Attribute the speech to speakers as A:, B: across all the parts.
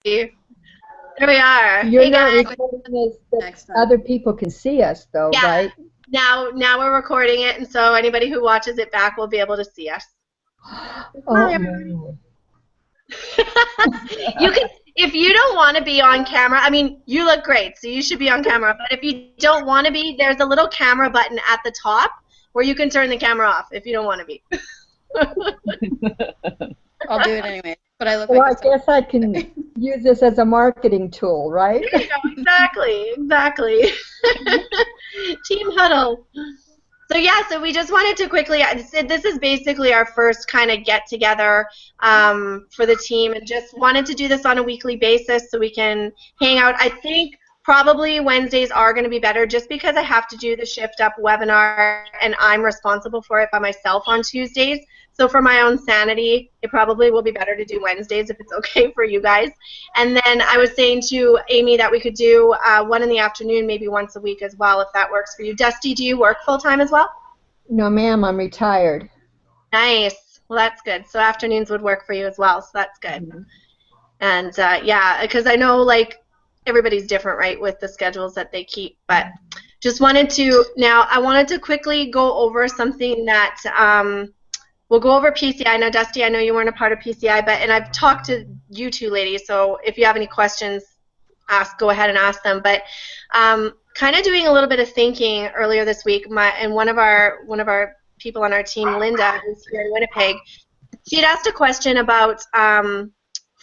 A: There we are.
B: You're
A: Hey,
B: not
A: guys.
B: recording this that other people can see us, though,
A: Yeah.
B: right?
A: Now we're recording it, and so anybody who watches it back will be able to see us.
B: Oh, no.
A: You can, if you don't want to be on camera, I mean, you look great, so you should be on camera. But if you don't want to be, there's a little camera button at the top where you can turn the camera off if you don't want to be.
C: I'll do it anyway. But I look
B: Well,
C: like
B: I guess I can use this as a marketing tool, right?
A: There you go. Exactly. Team Huddle. So yeah, so we just wanted to quickly, this is basically our first kind of get together for the team, and just wanted to do this on a weekly basis so we can hang out. I think probably Wednesdays are going to be better just because I have to do the Shift Up webinar and I'm responsible for it by myself on Tuesdays. So for my own sanity, it probably will be better to do Wednesdays if it's okay for you guys. And then I was saying to Amy that we could do one in the afternoon, maybe once a week as well, if that works for you. Dusty, do you work full-time as well?
B: No, ma'am, I'm retired.
A: Nice. Well, that's good. So afternoons would work for you as well, so that's good. Mm-hmm. And, yeah, because I know, like, everybody's different, right, with the schedules that they keep. But just wanted to, now I wanted to quickly go over something that we'll go over PCI. Now, Dusty, I know you weren't a part of PCI, and I've talked to you two ladies, so if you have any questions, go ahead and ask them. But kind of doing a little bit of thinking earlier this week, and one of our people on our team, Linda, who's here in Winnipeg, she had asked a question about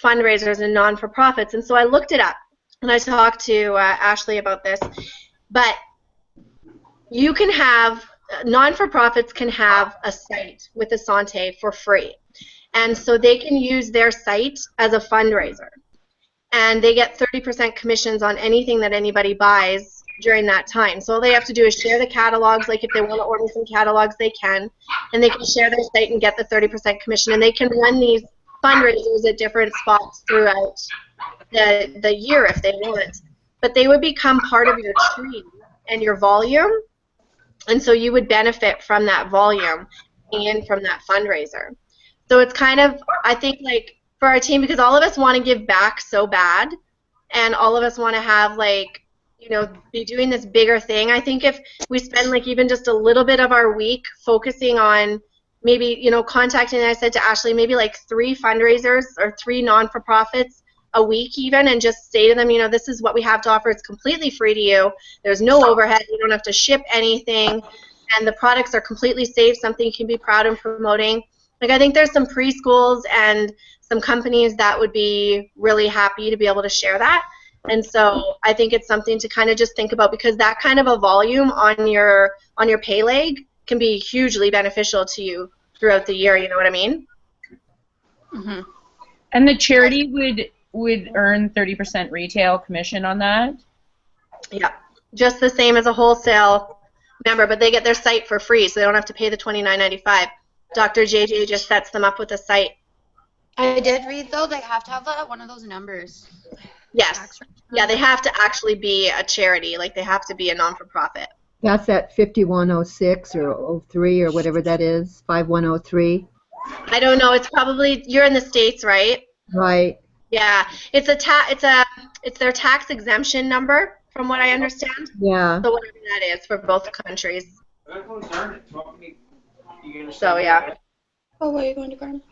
A: fundraisers and non-for-profits, and so I looked it up, and I talked to Ashley about this. But you can have non-for-profits can have a site with Asante for free, and so they can use their site as a fundraiser, and they get 30% commissions on anything that anybody buys during that time. So all they have to do is share the catalogs. Like if they want to order some catalogs, they can, and they can share their site and get the 30% commission, and they can run these fundraisers at different spots throughout the year if they want. But they would become part of your tree and your volume. And so you would benefit from that volume and from that fundraiser. So it's kind of, I think, like for our team, because all of us want to give back so bad, and all of us want to have, like, you know, be doing this bigger thing. I think if we spend, like, even just a little bit of our week focusing on maybe, you know, contacting, I said to Ashley, maybe like 3 fundraisers or 3 non-for-profits a week even, and just say to them, you know, this is what we have to offer. It's completely free to you. There's no overhead. You don't have to ship anything, and the products are completely safe, something you can be proud of promoting. Like, I think there's some preschools and some companies that would be really happy to be able to share that. And so I think it's something to kind of just think about, because that kind of a volume on your pay leg can be hugely beneficial to you throughout the year. You know what I mean?
D: Mm-hmm. And the charity would earn 30% retail commission on that?
A: Yeah, just the same as a wholesale member, but they get their site for free, so they don't have to pay the $29.95. Dr. JJ just sets them up with a site.
C: I did read, though, they have to have one of those numbers.
A: Yes. Yeah, they have to actually be a charity. Like, they have to be a non-for-profit.
B: That's at 5106 or 03 or whatever that is, 5103.
A: I don't know. It's probably, you're in the States, right?
B: Right.
A: Yeah. It's their tax exemption number, from what I understand.
B: Yeah.
A: So whatever that is for both countries. So, yeah.
C: Oh, where are you going to Carmen?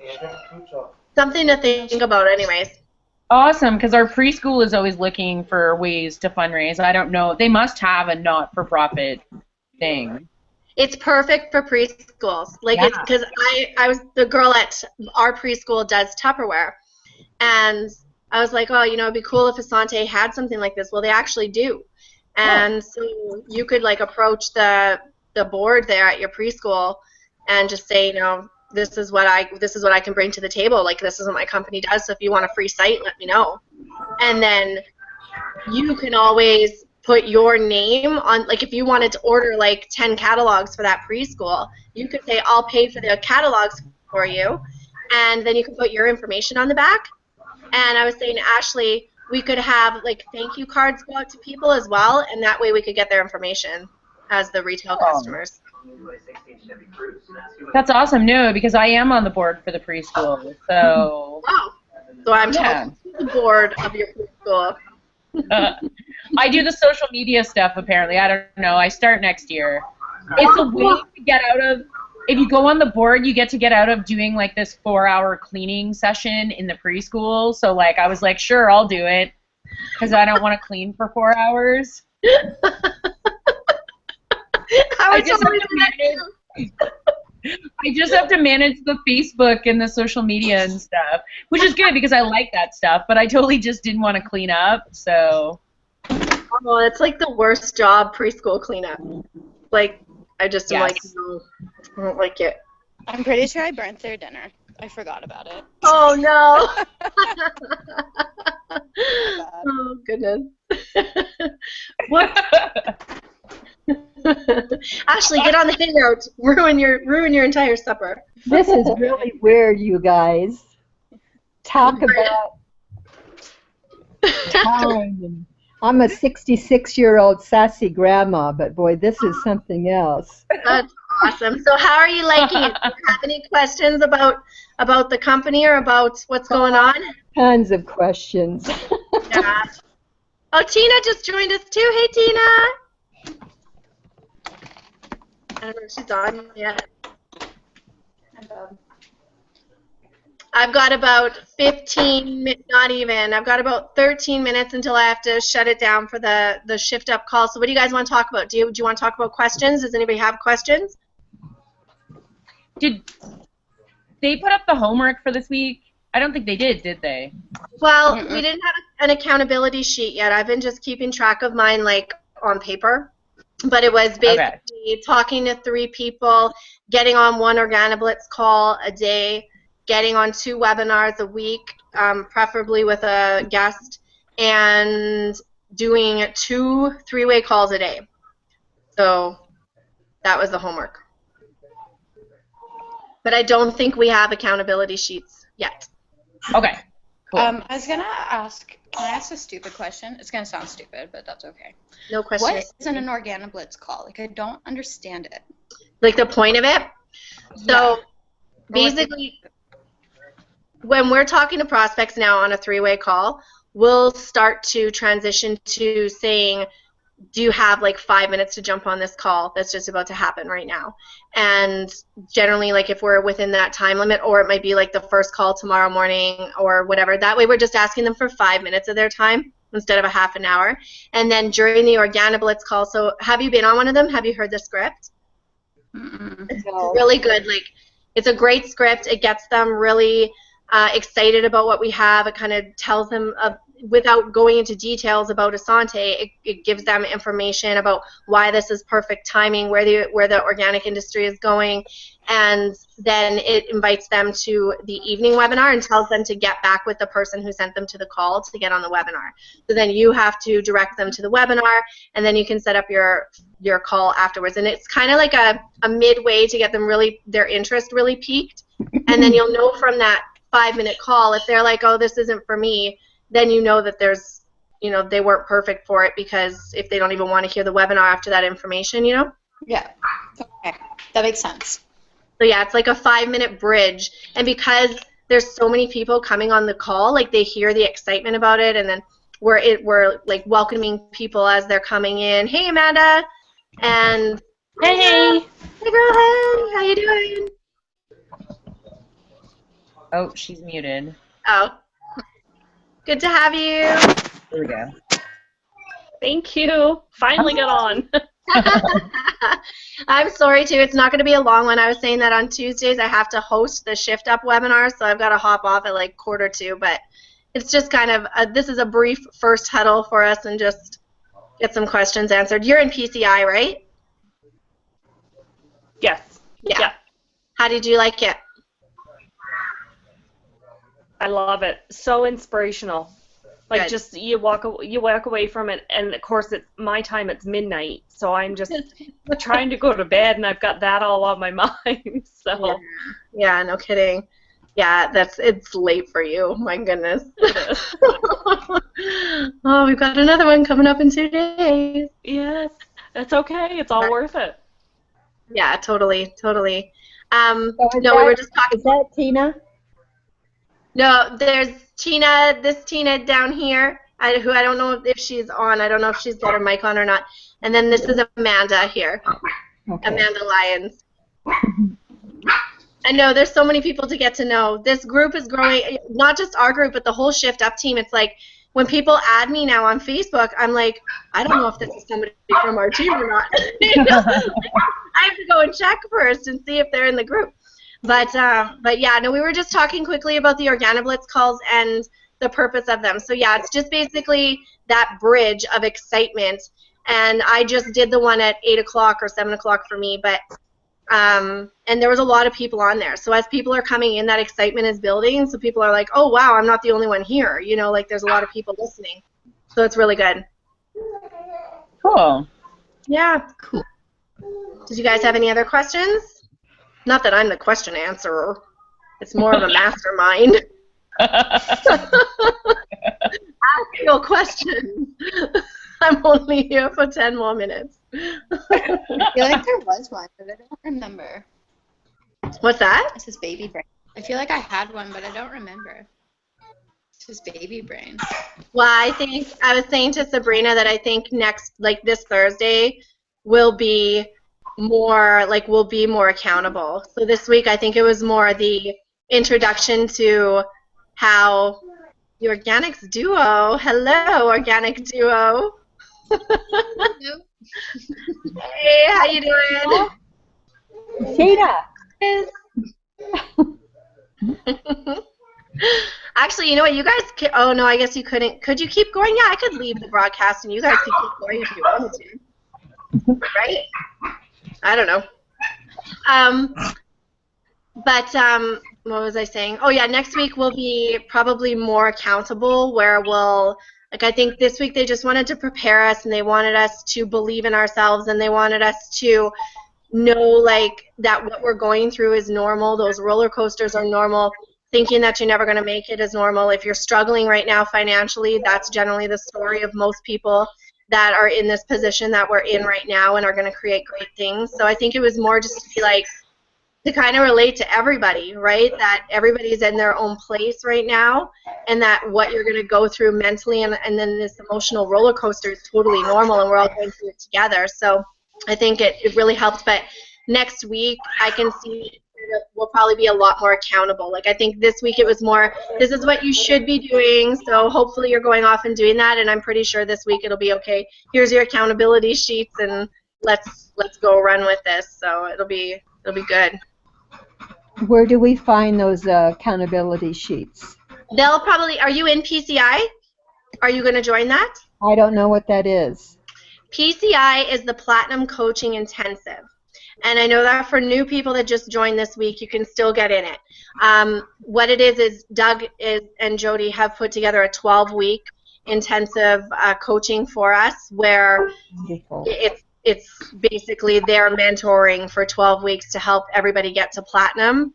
A: Something to think about anyways.
D: Awesome, because our preschool is always looking for ways to fundraise. I don't know. They must have a not-for-profit thing.
A: It's perfect for preschools. Like,
D: yeah.
A: It's because I was the girl at our preschool does Tupperware, and I was like, oh, you know, it'd be cool if Asante had something like this. Well, they actually do, and so you could, like, approach the board there at your preschool and just say, you know, this is what I can bring to the table. Like, this is what my company does. So if you want a free site, let me know. And then you can always put your name on, like, if you wanted to order like 10 catalogs for that preschool, you could say, I'll pay for the catalogs for you, and then you can put your information on the back. And I was saying to Ashley, we could have, like, thank you cards go out to people as well, and that way we could get their information as the retail customers.
D: That's awesome. No, because I am on the board for the preschool, so.
A: Oh, so I'm told the board of your preschool?
D: I do the social media stuff, apparently. I don't know. I start next year. It's a way to get out of, if you go on the board, you get to get out of doing like this 4-hour cleaning session in the preschool. So like I was like, sure, I'll do it because I don't want to clean for 4 hours. I just have to manage the Facebook and the social media and stuff, which is good because I like that stuff, but I totally just didn't want to clean up, so.
A: Oh, it's like the worst job, preschool cleanup. Like, I just am like,
D: Yes.
A: no, I don't like it.
C: I'm pretty sure I burnt their dinner. I forgot about it.
A: Oh, no. Oh, goodness. What? Ashley, get on the hangout. Ruin your entire supper.
B: This is really weird, you guys. Talk about time. I'm a 66-year-old sassy grandma, but boy, this is something else.
A: That's awesome. So how are you liking it? Do you have any questions about the company or about what's going on?
B: Tons of questions.
A: Yeah. Oh, Tina just joined us too. Hey, Tina. I don't know if she's on yet. I've got about 15, not even. I've got about 13 minutes until I have to shut it down for the shift up call. So what do you guys want to talk about? Do you want to talk about questions? Does anybody have questions?
D: Did they put up the homework for this week? I don't think they did they?
A: Well, we didn't have an accountability sheet yet. I've been just keeping track of mine like on paper. But it was basically talking to 3 people, getting on 1 Organoblitz call a day, getting on 2 webinars a week, preferably with a guest, and doing 2 3-way calls a day. So that was the homework. But I don't think we have accountability sheets yet.
D: Okay. Cool.
C: I was gonna ask. Can I ask a stupid question? It's gonna sound stupid, but that's okay.
A: No question.
C: What is an Organoblitz call? Like, I don't understand it.
A: Like the point of it? So
C: Yeah.
A: basically, when we're talking to prospects now on a 3-way call, we'll start to transition to saying, do you have like 5 minutes to jump on this call that's just about to happen right now? And generally, like if we're within that time limit, or it might be like the first call tomorrow morning or whatever, that way we're just asking them for 5 minutes of their time instead of a half an hour. And then during the Organoblitz call, so have you been on one of them? Have you heard the script? It's really good. Like, it's a great script. It gets them really excited about what we have. It kind of tells them, without going into details about Asante, it gives them information about why this is perfect timing, where the organic industry is going, and then it invites them to the evening webinar and tells them to get back with the person who sent them to the call to get on the webinar. So then you have to direct them to the webinar, and then you can set up your call afterwards. And it's kind of like a midway to get them their interest really peaked, and then you'll know from that 5-minute call if they're like, oh, this isn't for me, then you know that there's, they weren't perfect for it, because if they don't even want to hear the webinar after that information,
C: Yeah. Okay. That makes sense.
A: So yeah, it's like a 5-minute bridge, and because there's so many people coming on the call, like they hear the excitement about it, and then we're like welcoming people as they're coming in. Hey, Amanda, and
D: Hey.
A: Hey, girl. Hey, how you doing?
D: Oh, she's muted.
A: Oh, good to have you.
D: There we go.
E: Thank you. Finally got on.
A: I'm sorry too. It's not going to be a long one. I was saying that on Tuesdays I have to host the Shift Up webinar, so I've got to hop off at like 1:45. But it's just kind of this is a brief first huddle for us and just get some questions answered. You're in PCI, right?
E: Yes.
A: Yeah. How did you like it?
E: I love it. So inspirational. Like,
A: Good.
E: just you walk away from it, and of course it's my time. It's midnight, so I'm just trying to go to bed, and I've got that all on my mind. So
A: Yeah, no kidding. Yeah, it's late for you. My goodness. Oh, we've got another one coming up in 2 days.
E: yes, that's okay. It's all worth it.
A: Yeah, totally.
B: So
A: No, we were just talking.
B: Is that Tina?
A: No, there's Tina, this Tina down here, who I don't know if she's on. I don't know if she's got her mic on or not. And then this is Amanda here,
B: Okay.
A: Amanda Lyons. I know there's so many people to get to know. This group is growing, not just our group, but the whole Shift Up team. It's like when people add me now on Facebook, I'm like, I don't know if this is somebody from our team or not. I have to go and check first and see if they're in the group. But yeah, no, we were just talking quickly about the Organoblitz calls and the purpose of them. So yeah, it's just basically that bridge of excitement. And I just did the one at 8 o'clock or 7 o'clock for me, but and there was a lot of people on there. So as people are coming in, that excitement is building. So people are like, oh wow, I'm not the only one here. You know, like there's a lot of people listening. So it's really good.
D: Cool.
A: Yeah.
B: Cool.
A: Did you guys have any other questions? Not that I'm the question answerer. It's more of a mastermind. Ask your questions. I'm only here for 10 more minutes.
C: I feel like there was one, but I don't remember.
A: What's that?
C: This is baby brain. I feel like I had one, but I don't remember. This is baby brain.
A: Well, I was saying to Sabrina that I think next, like this Thursday, will be more accountable. So this week, I think it was more the introduction to how the Organics duo. Hello, Organic duo. Hey, how you doing?
B: Tina.
A: Actually, you know what? You guys oh, no, I guess you couldn't. Could you keep going? Yeah, I could leave the broadcast and you guys could keep going if you wanted to. Right? I don't know. What was I saying? Oh, yeah, next week we'll be probably more accountable where we'll, like, I think this week they just wanted to prepare us and they wanted us to believe in ourselves and they wanted us to know, like, that what we're going through is normal. Those roller coasters are normal. Thinking that you're never going to make it is normal. If you're struggling right now financially, that's generally the story of most people that are in this position that we're in right now and are going to create great things. So I think it was more just to be like, to kind of relate to everybody, right? That everybody's in their own place right now and that what you're going to go through mentally and then this emotional roller coaster is totally normal and we're all going through it together. So I think it really helped. But next week I can see that we'll probably be a lot more accountable. Like I think this week it was more, this is what you should be doing. So hopefully you're going off and doing that. And I'm pretty sure this week it'll be okay. Here's your accountability sheets and let's go run with this. So it'll be good.
B: Where do we find those accountability sheets?
A: They'll probably, are you in PCI? Are you going to join that?
B: I don't know what that is.
A: PCI is the Platinum Coaching Intensive. And I know that for new people that just joined this week, you can still get in it. What it is Doug and Jody have put together a 12-week intensive coaching for us where
B: Wonderful.
A: it's basically their mentoring for 12 weeks to help everybody get to platinum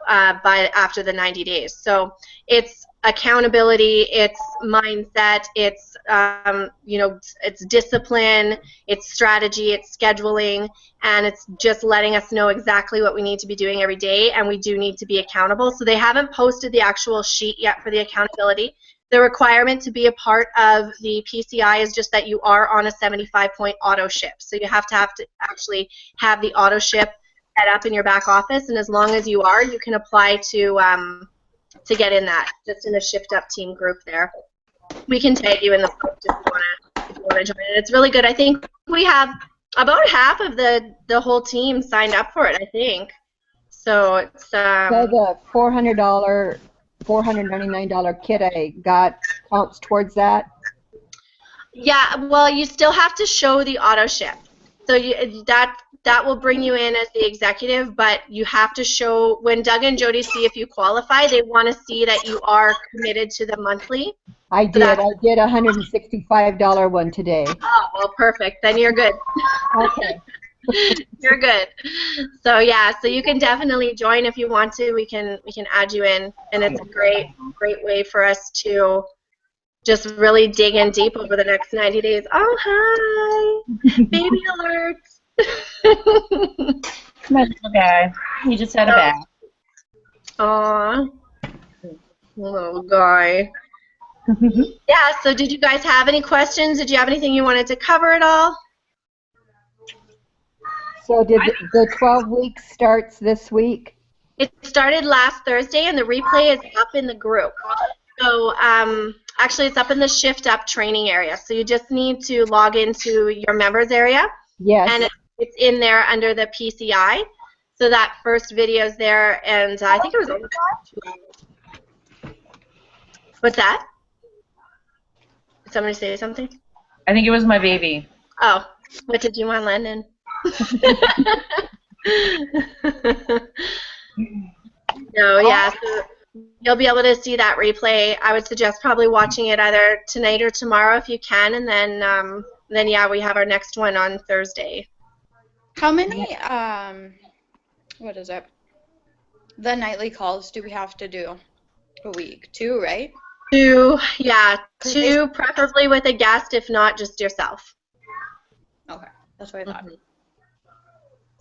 A: after the 90 days. So it's accountability, it's mindset, it's it's discipline, it's strategy, it's scheduling, and it's just letting us know exactly what we need to be doing every day, and we do need to be accountable. So they haven't posted the actual sheet yet for the accountability. The requirement to be a part of the PCI is just that you are on a 75-point auto ship. So you have to actually have the auto ship set up in your back office, and as long as you are, you can apply to get in that, just in the Shift Up team group there. We can tag you in the post if you want to join it. It's really good. I think we have about half of the whole team signed up for it, I think. So it's
B: So the $499 kit I got counts towards that?
A: yeah, well, you still have to show the auto ship. So that will bring you in as the executive, but you have to show, when Doug and Jody see if you qualify, they want to see that you are committed to the monthly.
B: I did. I did a $165 one today.
A: Oh, well, perfect. Then you're good.
B: Okay.
A: You're good. So yeah, so you can definitely join if you want to. We can add you in, and it's a great way for us to just really dig in deep over the next 90 days. Oh, hi. Baby alert.
D: Come on, little guy. He just had a bath.
A: Aw. Little guy. Yeah, so did you guys have any questions? Did you have anything you wanted to cover at all?
B: So did the 12 weeks starts this week?
A: It started last Thursday, and the replay is up in the group. So actually, it's up in the Shift Up training area. So you just need to log into your members area.
B: Yes.
A: And it's in there under the PCI. So that first video is there, and I think it was over 2 hours. What's that? Did somebody say something?
D: I think it was my baby.
A: Oh, what did you want, Lennon? No, yeah, so you'll be able to see that replay. I would suggest probably watching it either tonight or tomorrow if you can, and then yeah, we have our next one on Thursday.
C: How many, what is it? The nightly calls do we have to do a week? 2, right?
A: 2, yeah, 2 preferably with a guest, if not just yourself.
C: Okay, that's what I thought.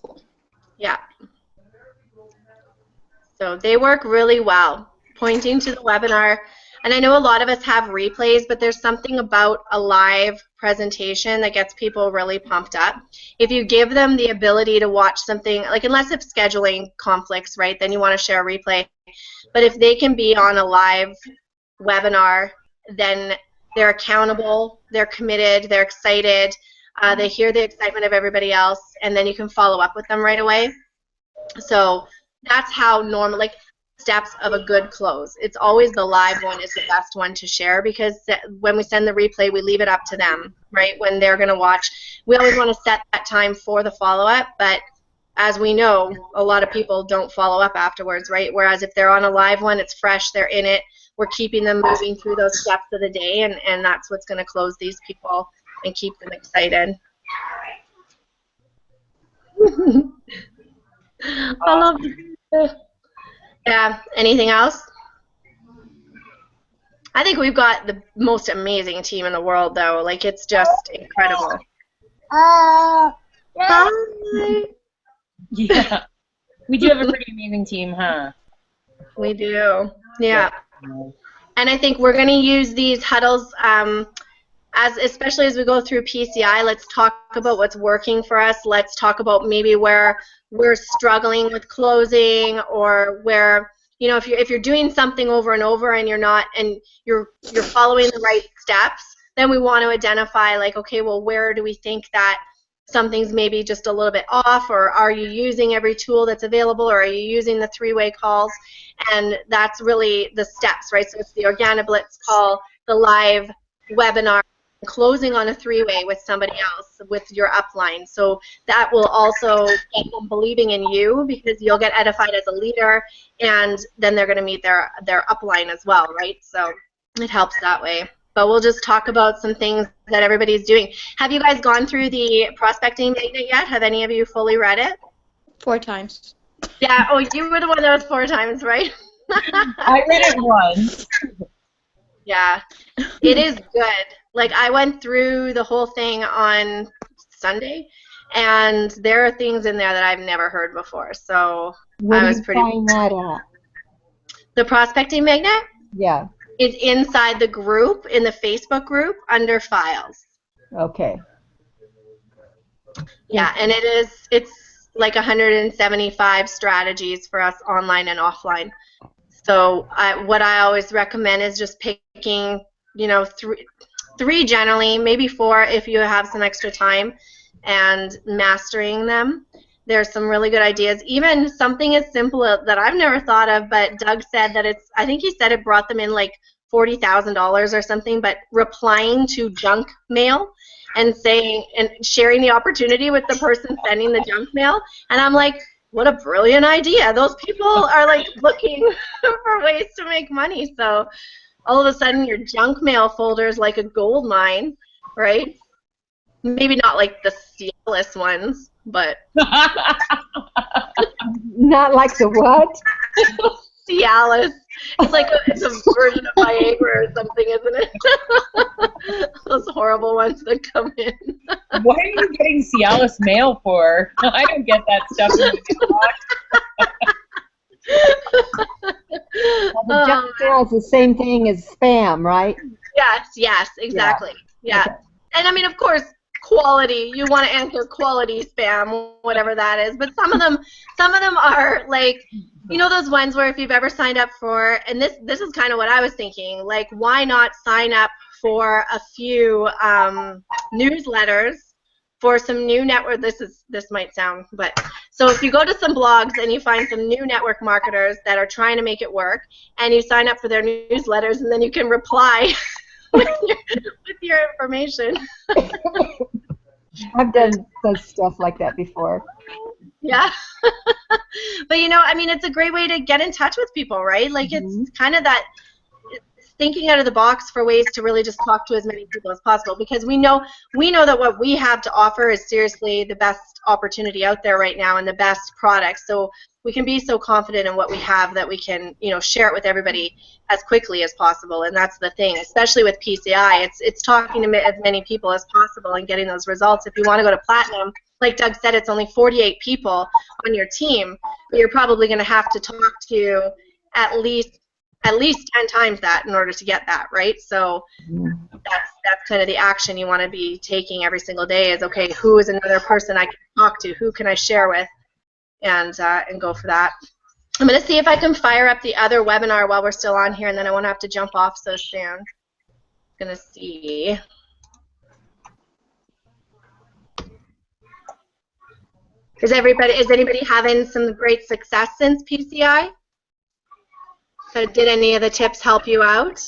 C: Cool.
A: Yeah. So they work really well, pointing to the webinar. And I know a lot of us have replays, but there's something about a live presentation that gets people really pumped up. If you give them the ability to watch something, like unless it's scheduling conflicts, right, then you want to share a replay. But if they can be on a live webinar, then they're accountable, they're committed, they're excited, they hear the excitement of everybody else, and then you can follow up with them right away. So that's how normal, like, steps of a good close. It's always the live one is the best one to share, because when we send the replay, we leave it up to them, right, when they're going to watch. We always want to set that time for the follow-up, but as we know, a lot of people don't follow up afterwards, right? Whereas if they're on a live one, it's fresh, they're in it, we're keeping them moving through those steps of the day, and that's what's going to close these people and keep them excited. I love it. Yeah, anything else? I think we've got the most amazing team in the world, though. Like, it's just incredible. Hi.
D: Yeah. We do have a pretty amazing team, huh?
A: We do. Yeah. And I think we're going to use these huddles, especially as we go through PCI. Let's talk about what's working for us. Let's talk about maybe where we're struggling with closing, or where, you know, if you're doing something over and over and you're following the right steps, then we want to identify, like, okay, well, where do we think that something's maybe just a little bit off, or are you using every tool that's available, or are you using the 3-way calls? And that's really the steps, right? So it's the Organoblitz call, the live webinar, closing on a 3-way with somebody else with your upline. So that will also get them believing in you, because you'll get edified as a leader, and then they're going to meet their upline as well, right? So it helps that way. But we'll just talk about some things that everybody's doing. Have you guys gone through the prospecting magnet yet? Have any of you fully read it?
C: 4 times.
A: Yeah, oh, you were the one that was 4 times, right?
D: I read it once.
A: Yeah, it is good. Like, I went through the whole thing on Sunday, and there are things in there that I've never heard before. So I was pretty.
B: Where do you find that at?
A: The prospecting magnet?
B: Yeah.
A: It's inside the group, in the Facebook group, under files.
B: Okay.
A: Yeah, and it's like 175 strategies for us online and offline. So what I always recommend is just picking, you know, three generally, maybe 4 if you have some extra time, and mastering them. There's some really good ideas. Even something as simple that I've never thought of, but Doug said that I think he said it brought them in like $40,000 or something, but replying to junk mail and saying, and sharing the opportunity with the person sending the junk mail. And I'm like, what a brilliant idea. Those people are like looking for ways to make money. So all of a sudden your junk mail folder is like a gold mine, right? Maybe not like the Cialis ones, but
B: Not like the what?
A: Cialis. It's like it's a version of Viagra or something, isn't it? Those horrible ones that come in.
D: What are you getting Cialis mail for? I don't get that stuff in the mailbox.
B: Well, the junk mail is the same thing as spam, right?
A: Yes, exactly. Yeah.
B: Okay.
A: And I mean, of course, quality, you want to answer quality spam, whatever that is. But some of them are like, you know, those ones where if you've ever signed up for, and this is kind of what I was thinking, like, why not sign up for a few newsletters for some new network. This might sound, but so if you go to some blogs and you find some new network marketers that are trying to make it work, and you sign up for their newsletters, and then you can reply with your information.
B: I've done stuff like that before.
A: Yeah. But you know, I mean, it's a great way to get in touch with people, right? Like, it's kind of that thinking out of the box for ways to really just talk to as many people as possible, because we know that what we have to offer is seriously the best opportunity out there right now and the best product. So we can be so confident in what we have that we can, you know, share it with everybody as quickly as possible. And that's the thing, especially with PCI, it's talking to as many people as possible and getting those results. If you want to go to platinum, like Doug said, it's only 48 people on your team, but you're probably going to have to talk to at least 10 times that in order to get that, right? So that's kind of the action you want to be taking every single day is, okay, who is another person I can talk to? Who can I share with? And go for that. I'm going to see if I can fire up the other webinar while we're still on here, and then I won't have to jump off so soon. I'm going to see. Is anybody having some great success since PCI? So did any of the tips help you out?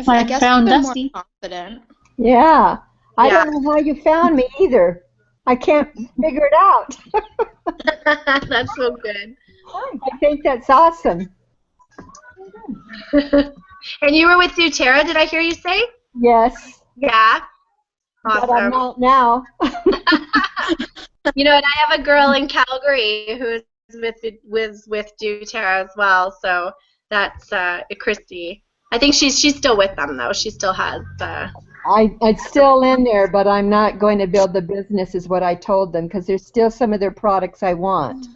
C: I guess I've been more confident.
B: Yeah. I don't know how you found me either. I can't figure it out.
A: That's so good.
B: I think that's awesome.
A: And you were with Tara, did I hear you say?
B: Yes.
A: Yeah. Awesome.
B: But I'm not now.
A: You know, and I have a girl in Calgary who's with Tara as well. So that's Christy. I think she's still with them though. She still has.
B: It's still in there, but I'm not going to build the business, is what I told them, because there's still some of their products I want.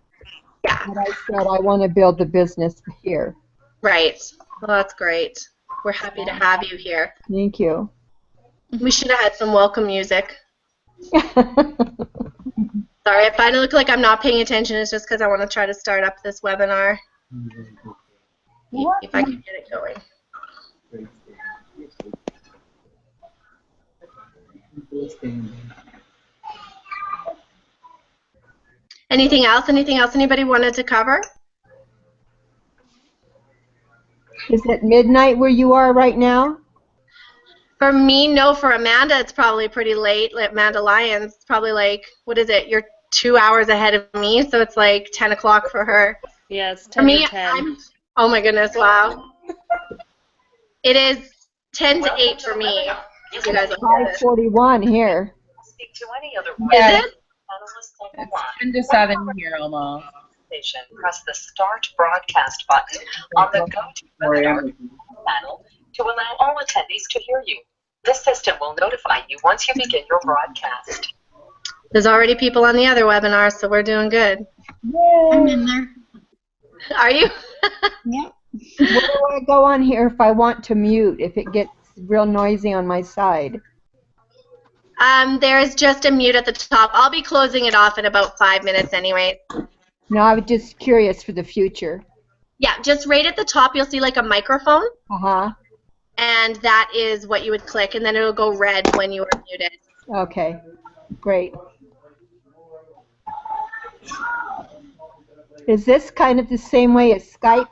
A: Yeah.
B: But I said I want to build the business here.
A: Right. Well, that's great. We're happy to have you here.
B: Thank you.
A: We should have had some welcome music. Sorry, if I look like I'm not paying attention, it's just because I want to try to start up this webinar. If I can get it going. Anything else? Anything else anybody wanted to cover?
B: Is it midnight where you are right now?
A: For me, no. For Amanda, it's probably pretty late. Like Amanda Lyons, it's probably like, what is it? You're 2 hours ahead of me, so it's like 10 o'clock for her.
E: Yeah, it's 10
A: for me,
E: to 10.
A: Oh my goodness, wow. It is 10 to 8 for me. You guys
B: It's 5:41 here.
F: Speak to any other
A: Is it?
D: It's 10 to 7 here almost.
F: Press the Start Broadcast button on the GoToWebinar panel to allow all attendees to hear you. This system will notify you once you begin your broadcast.
A: There's already people on the other webinar, so we're doing good.
C: I'm in there.
A: Are you?
C: Yep.
B: Where do I go on here if I want to mute, if it gets real noisy on my side?
A: There's just a mute at the top. I'll be closing it off in about 5 minutes anyway.
B: No, I was just curious for the future.
A: Yeah, just right at the top you'll see like a microphone,
B: Uh-huh.
A: and that is what you would click, and then it'll go red when you are muted.
B: Okay. Great. Is this kind of the same way as Skype?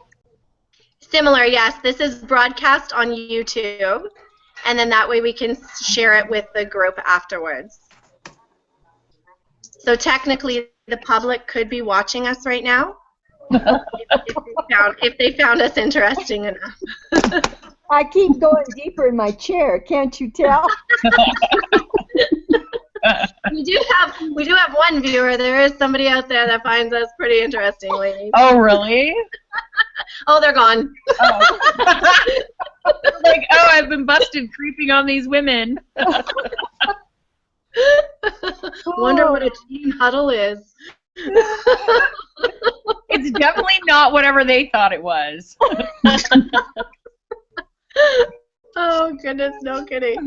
A: Similar, yes. This is broadcast on YouTube, and then that way we can share it with the group afterwards. So technically, the public could be watching us right now if they found us interesting enough.
B: I keep going deeper in my chair. Can't you tell?
A: We do have one viewer. There is somebody out there that finds us pretty interesting, ladies.
D: Oh, really?
A: Oh, they're gone.
D: Oh. Like, oh, I've been busted creeping on these women.
A: Wonder what a teen huddle is.
D: It's definitely not whatever they thought it was.
A: Oh goodness, no kidding.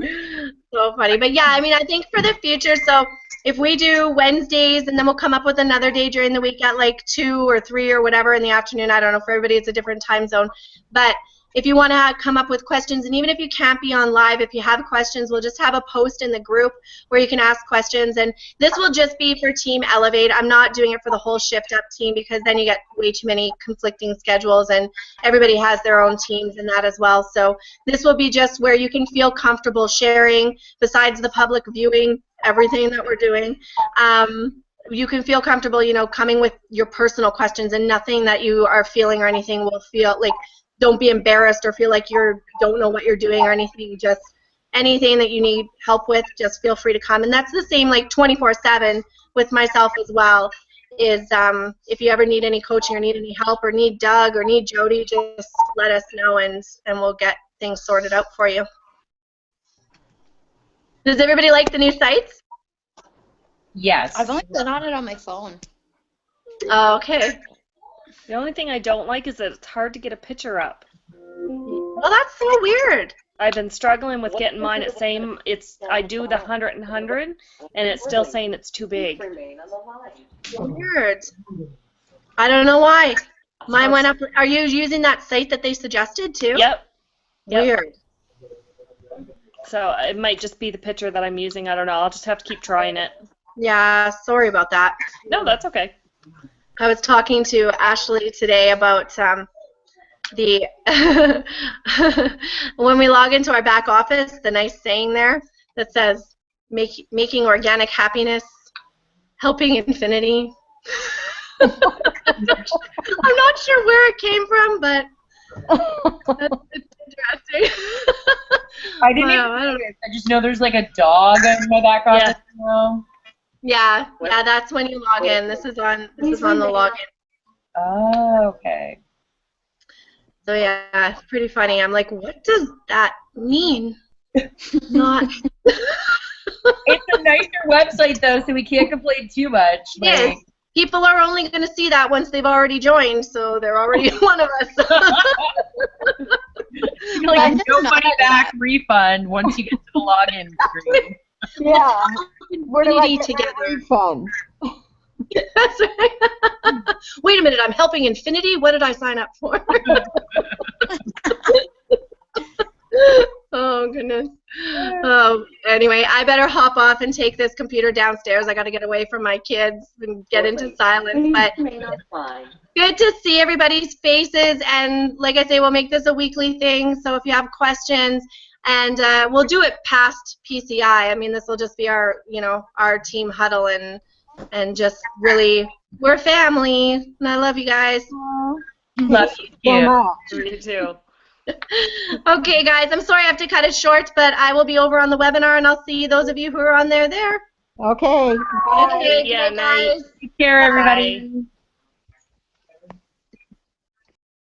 A: So funny. But yeah, I mean, I think for the future, so if we do Wednesdays and then we'll come up with another day during the week at like 2 or 3 or whatever in the afternoon, I don't know, for everybody it's a different time zone. But if you want to come up with questions, and even if you can't be on live, if you have questions, we'll just have a post in the group where you can ask questions. And this will just be for Team Elevate. I'm not doing it for the whole Shift Up team because then you get way too many conflicting schedules, and everybody has their own teams and that as well. So this will be just where you can feel comfortable sharing, besides the public viewing everything that we're doing. You can feel comfortable, you know, coming with your personal questions, and nothing that you are feeling or anything will feel like, don't be embarrassed or feel like you don't know what you're doing or anything. Just anything that you need help with, just feel free to come. And that's the same like 24/7 with myself as well, is if you ever need any coaching or need any help or need Doug or need Jody, just let us know, and we'll get things sorted out for you. Does everybody like the new sites?
D: Yes.
C: I've only been on it on my phone.
A: Okay.
E: The only thing I don't like is that it's hard to get a picture up.
A: Well, that's so weird.
E: I've been struggling with getting mine. It's saying I do the 100 and 100, and it's still saying it's too big.
A: Weird. I don't know why. Mine went up. Are you using that site that they suggested too?
E: Yep.
A: Weird.
E: So it might just be the picture that I'm using. I don't know. I'll just have to keep trying it.
A: Yeah, sorry about that.
E: No, that's okay.
A: I was talking to Ashley today about the when we log into our back office, the nice saying there that says making organic happiness, helping infinity. I'm not sure where it came from, but it's interesting.
D: I didn't even know it. I just know there's like a dog in my background.
E: Yeah.
A: Yeah, that's when you log in. This is on the login.
D: Oh, okay.
A: So yeah, it's pretty funny. I'm like, what does that mean? Not.
D: It's a nicer website though, so we can't complain too much.
A: Yes.
D: Like,
A: People are only going to see that once they've already joined, so they're already one of us.
D: like no money back refund once you get to the login screen.
B: Yeah. Where do I get
A: together.
B: my refund?
A: That's right. Wait a minute, I'm helping Infinity? What did I sign up for? Oh, goodness. Anyway, I better hop off and take this computer downstairs. I got to get away from my kids and get into silence. But good to see everybody's faces. And like I say, we'll make this a weekly thing. So if you have questions, and we'll do it past PCI. I mean, this will just be our, our team huddle, and just really, we're family. And I love you guys.
D: Love you.
E: Me too.
A: Okay, guys, I'm sorry I have to cut it short, but I will be over on the webinar, and I'll see those of you who are on there.
B: Okay. Bye.
A: Okay,
E: Yeah,
A: good night, guys.
D: Take care, everybody.
E: Bye.